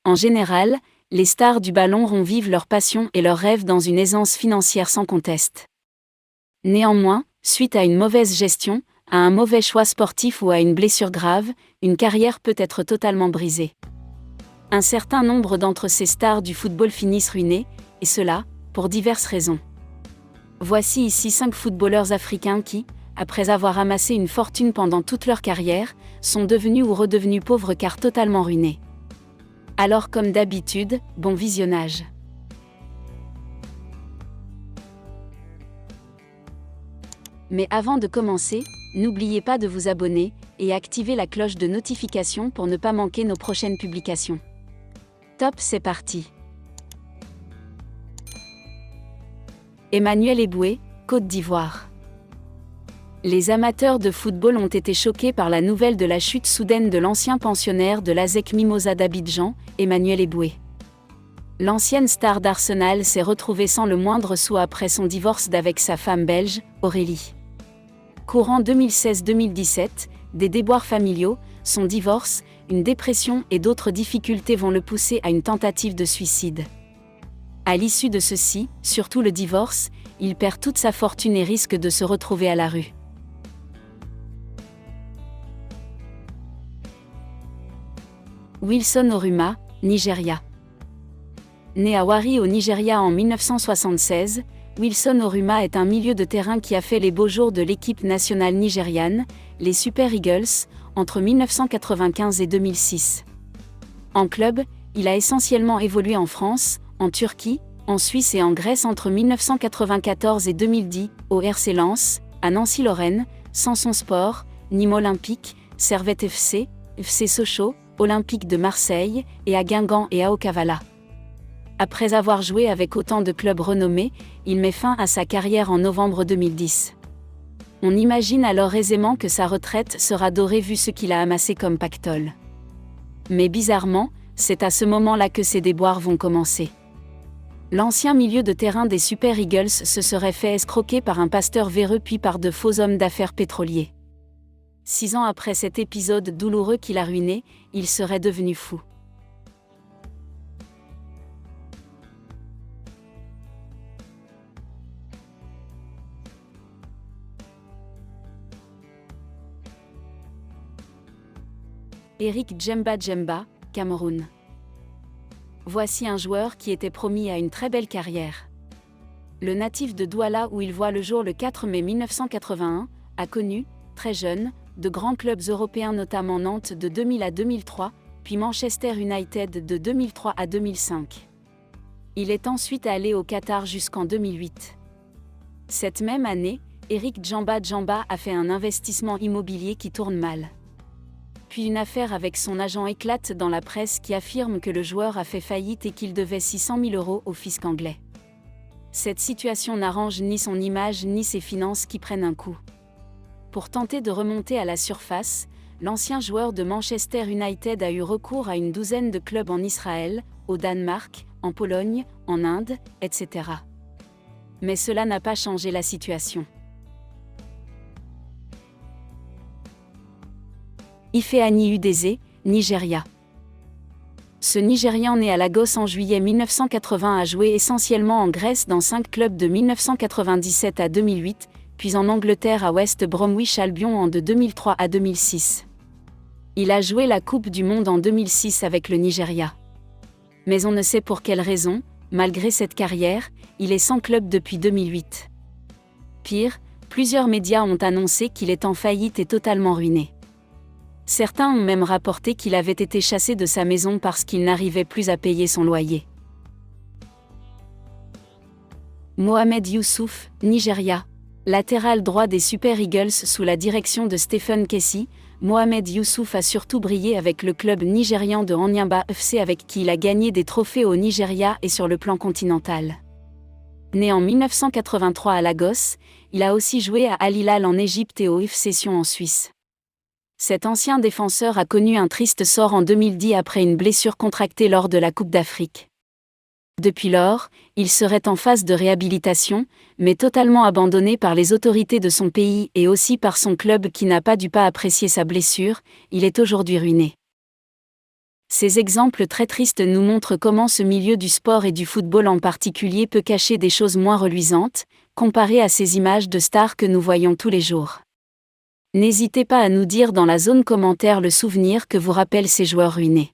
En général, les stars du ballon rond vivent leur passion et leurs rêves dans une aisance financière sans conteste. Néanmoins, suite à une mauvaise gestion, à un mauvais choix sportif ou à une blessure grave, une carrière peut être totalement brisée. Un certain nombre d'entre ces stars du football finissent ruinés, et cela, pour diverses raisons. Voici ici 5 footballeurs africains qui, après avoir amassé une fortune pendant toute leur carrière, sont devenus ou redevenus pauvres car totalement ruinés. Alors comme d'habitude, bon visionnage. Mais avant de commencer, n'oubliez pas de vous abonner et activer la cloche de notification pour ne pas manquer nos prochaines publications. Top, c'est parti. Emmanuel Eboué, Côte d'Ivoire. Les amateurs de football ont été choqués par la nouvelle de la chute soudaine de l'ancien pensionnaire de l'ASEC Mimosa d'Abidjan, Emmanuel Eboué. L'ancienne star d'Arsenal s'est retrouvée sans le moindre sou après son divorce d'avec sa femme belge, Aurélie. Courant 2016-2017, des déboires familiaux, son divorce, une dépression et d'autres difficultés vont le pousser à une tentative de suicide. À l'issue de ceci, surtout le divorce, il perd toute sa fortune et risque de se retrouver à la rue. Wilson Oruma, Nigeria. Né à Warri au Nigeria en 1976, Wilson Oruma est un milieu de terrain qui a fait les beaux jours de l'équipe nationale nigériane, les Super Eagles, entre 1995 et 2006. En club, il a essentiellement évolué en France, en Turquie, en Suisse et en Grèce entre 1994 et 2010, au RC Lens, à Nancy-Lorraine, Samson Sport, Nîmes Olympique, Servette FC, FC Sochaux, Olympique de Marseille, et à Guingamp et à Okavala. Après avoir joué avec autant de clubs renommés, il met fin à sa carrière en novembre 2010. On imagine alors aisément que sa retraite sera dorée vu ce qu'il a amassé comme pactole. Mais bizarrement, c'est à ce moment-là que ses déboires vont commencer. L'ancien milieu de terrain des Super Eagles se serait fait escroquer par un pasteur véreux puis par de faux hommes d'affaires pétroliers. 6 ans après cet épisode douloureux qui l'a ruiné, il serait devenu fou. Eric Djemba Djemba, Cameroun. Voici un joueur qui était promis à une très belle carrière. Le natif de Douala où il voit le jour le 4 mai 1981, a connu, très jeune, de grands clubs européens notamment Nantes de 2000 à 2003, puis Manchester United de 2003 à 2005. Il est ensuite allé au Qatar jusqu'en 2008. Cette même année, Eric Djemba Djemba a fait un investissement immobilier qui tourne mal. Puis une affaire avec son agent éclate dans la presse qui affirme que le joueur a fait faillite et qu'il devait 600 000 € au fisc anglais. Cette situation n'arrange ni son image ni ses finances qui prennent un coup. Pour tenter de remonter à la surface, l'ancien joueur de Manchester United a eu recours à une douzaine de clubs en Israël, au Danemark, en Pologne, en Inde, etc. Mais cela n'a pas changé la situation. Ifeanyi Udeze, Nigeria. Ce Nigérian né à Lagos en juillet 1980 a joué essentiellement en Grèce dans 5 clubs de 1997 à 2008, puis en Angleterre à West Bromwich Albion de 2003 à 2006. Il a joué la Coupe du Monde en 2006 avec le Nigeria. Mais on ne sait pour quelle raison, malgré cette carrière, il est sans club depuis 2008. Pire, plusieurs médias ont annoncé qu'il est en faillite et totalement ruiné. Certains ont même rapporté qu'il avait été chassé de sa maison parce qu'il n'arrivait plus à payer son loyer. Mohamed Youssouf, Nigeria. Latéral droit des Super Eagles sous la direction de Stephen Kessie, Mohamed Youssouf a surtout brillé avec le club nigérian de Anyimba FC avec qui il a gagné des trophées au Nigeria et sur le plan continental. Né en 1983 à Lagos, il a aussi joué à Al Hilal en Égypte et au FC Sion en Suisse. Cet ancien défenseur a connu un triste sort en 2010 après une blessure contractée lors de la Coupe d'Afrique. Depuis lors, il serait en phase de réhabilitation, mais totalement abandonné par les autorités de son pays et aussi par son club qui n'a pas dû apprécier sa blessure, il est aujourd'hui ruiné. Ces exemples très tristes nous montrent comment ce milieu du sport et du football en particulier peut cacher des choses moins reluisantes, comparées à ces images de stars que nous voyons tous les jours. N'hésitez pas à nous dire dans la zone commentaire le souvenir que vous rappellent ces joueurs ruinés.